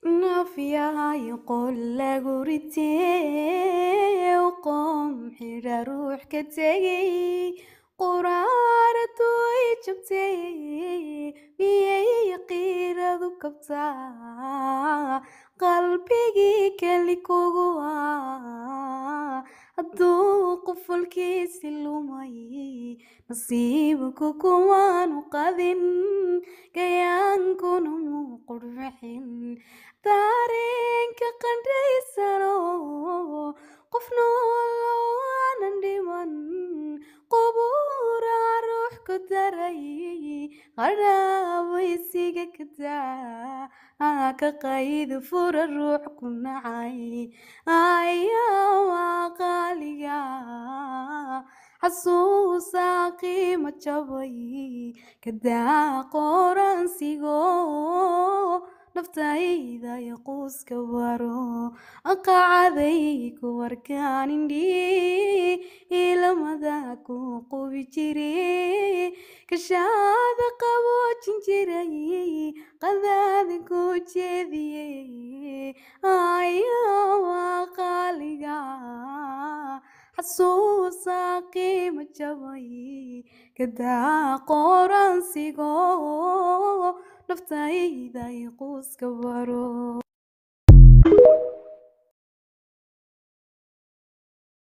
نافيا يقول لغورتي وقوم حيرة روح كتاي قرارة جبتي بيي قيرة ذكبتا قلبي كالي كوغوا الذوق فالكيس اللومي نصيبك كوان قذن كيان كونو قرحين dareenka qandhaysano qof nool aanan dhiman qubuura ruux ku daray qadhaawaysiga ka daa ka qaydi fura ruux ku nacay ayaa waa qaaliga xasuusaa qiimo jabay kadaa qoransigo naftayda yaquuska waro aqacaday ku warkaan indhii ilamada ku qubi jiray kashaada qaboojin jiray qadaada ku jeediyey ayaa waa qaaliga xasuusaa qiimo jabay kadaa qoransigo naftayda yaquuska waro